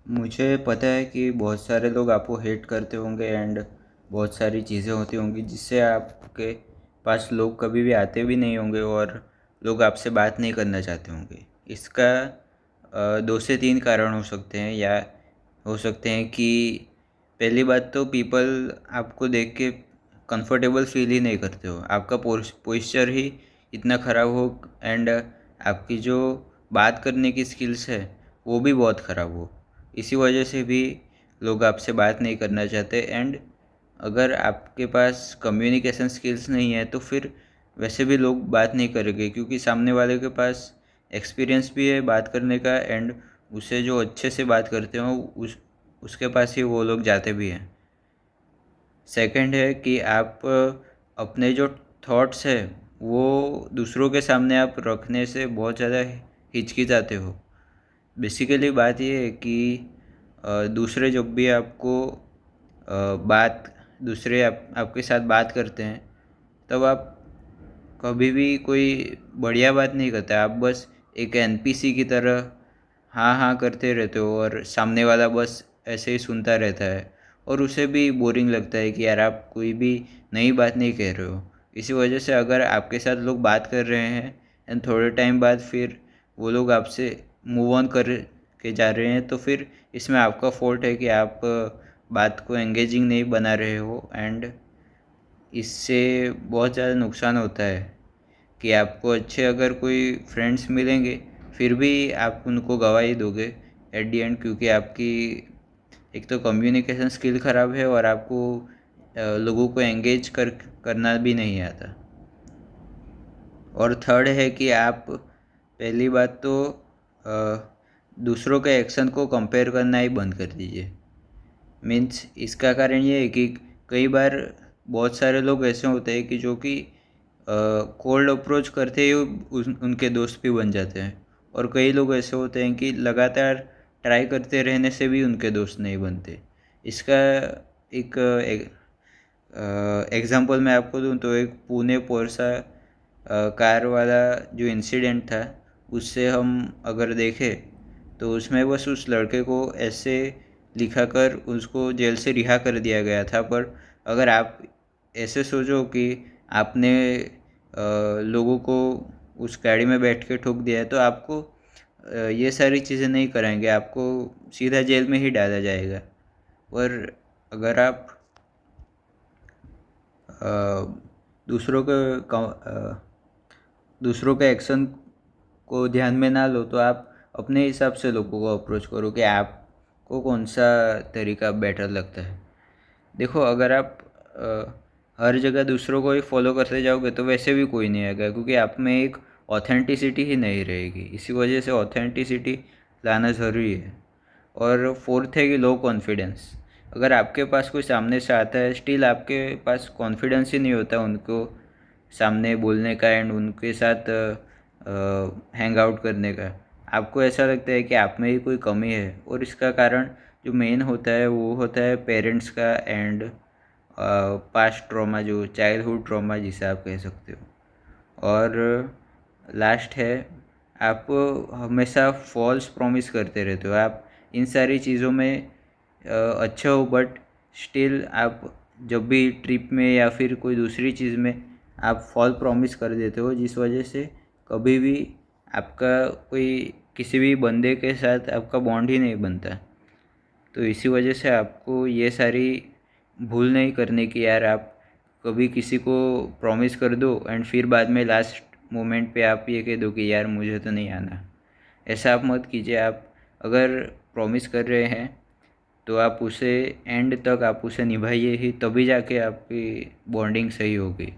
मुझे पता है कि बहुत सारे लोग आपको हेट करते होंगे एंड बहुत सारी चीज़ें होती होंगी जिससे आपके पास लोग कभी भी आते भी नहीं होंगे और लोग आपसे बात नहीं करना चाहते होंगे। इसका 2 से 3 कारण हो सकते हैं, या हो सकते हैं कि पहली बात तो पीपल आपको देख के कंफर्टेबल फील ही नहीं करते हो, आपका पोस्चर ही इतना ख़राब हो एंड आपकी जो बात करने की स्किल्स है वो भी बहुत ख़राब हो। इसी वजह से भी लोग आपसे बात नहीं करना चाहते एंड अगर आपके पास कम्युनिकेशन स्किल्स नहीं है तो फिर वैसे भी लोग बात नहीं करेंगे, क्योंकि सामने वाले के पास एक्सपीरियंस भी है बात करने का एंड उसे जो अच्छे से बात करते हो उसके पास ही वो लोग जाते भी हैं। सेकंड है कि आप अपने जो थॉट्स है वो दूसरों के सामने आप रखने से बहुत ज़्यादा हिचकिचाते हो। बेसिकली बात ये है कि दूसरे जब भी आपको बात दूसरे आपके साथ बात करते हैं तब आप कभी भी कोई बढ़िया बात नहीं करते, आप बस एक एनपीसी की तरह हाँ हाँ करते रहते हो और सामने वाला बस ऐसे ही सुनता रहता है और उसे भी बोरिंग लगता है कि यार आप कोई भी नई बात नहीं कह रहे हो। इसी वजह से अगर आपके साथ लोग बात कर रहे हैं एंड थोड़े टाइम बाद फिर वो लोग आपसे मूव ऑन कर के जा रहे हैं तो फिर इसमें आपका फॉल्ट है कि आप बात को एंगेजिंग नहीं बना रहे हो एंड इससे बहुत ज़्यादा नुकसान होता है कि आपको अच्छे अगर कोई फ्रेंड्स मिलेंगे फिर भी आप उनको गवा ही दोगे एट दी एंड, क्योंकि आपकी एक तो कम्युनिकेशन स्किल ख़राब है और आपको लोगों को एंगेज करना भी नहीं आता। और थर्ड है कि आप पहली बात तो दूसरों के एक्शन को कंपेयर करना ही बंद कर दीजिए। मीन्स इसका कारण ये है कि कई बार बहुत सारे लोग ऐसे होते हैं कि जो कि कोल्ड अप्रोच करते ही उनके दोस्त भी बन जाते हैं और कई लोग ऐसे होते हैं कि लगातार ट्राई करते रहने से भी उनके दोस्त नहीं बनते। इसका एक एग्ज़ाम्पल मैं आपको दूं तो एक पुणे पोरसा कार वाला जो इंसिडेंट था उससे हम अगर देखें तो उसमें बस उस लड़के को ऐसे लिखा कर उसको जेल से रिहा कर दिया गया था। पर अगर आप ऐसे सोचो कि आपने लोगों को उस गाड़ी में बैठ के ठोक दिया है तो आपको ये सारी चीज़ें नहीं कराएंगे, आपको सीधा जेल में ही डाला जाएगा। और अगर आप अ, दूसरों के दूसरों के एक्शन को ध्यान में ना लो तो आप अपने हिसाब से लोगों को अप्रोच करो कि आपको कौन सा तरीका बेटर लगता है। देखो, अगर आप हर जगह दूसरों को ही फॉलो करते जाओगे तो वैसे भी कोई नहीं आएगा, क्योंकि आप में एक ऑथेंटिसिटी ही नहीं रहेगी। इसी वजह से ऑथेंटिसिटी लाना ज़रूरी है। और फोर्थ है कि लो कॉन्फिडेंस। अगर आपके पास कोई सामने से आता है स्टिल आपके पास कॉन्फिडेंस ही नहीं होता उनको सामने बोलने का एंड उनके साथ हैंग आउट करने का, आपको ऐसा लगता है कि आप में ही कोई कमी है। और इसका कारण जो मेन होता है वो होता है पेरेंट्स का एंड पास्ट ट्रॉमा, जो चाइल्डहुड ट्रॉमा जिसे आप कह सकते हो। और लास्ट है, आप हमेशा फॉल्स प्रॉमिस करते रहते हो। आप इन सारी चीज़ों में अच्छे हो बट स्टिल आप जब भी ट्रिप में या फिर कोई दूसरी चीज़ में आप फॉल प्रॉमिस कर देते हो, जिस वजह से कभी भी आपका कोई किसी भी बंदे के साथ आपका बॉन्ड ही नहीं बनता। तो इसी वजह से आपको ये सारी भूल नहीं करने की यार। आप कभी किसी को प्रॉमिस कर दो एंड फिर बाद में लास्ट मोमेंट पे आप ये कह दो कि यार मुझे तो नहीं आना। ऐसा आप मत कीजिए। आप अगर प्रॉमिस कर रहे हैं तो आप उसे एंड तक आप उसे निभाइए ही, तभी जाके आपकी बॉन्डिंग सही होगी।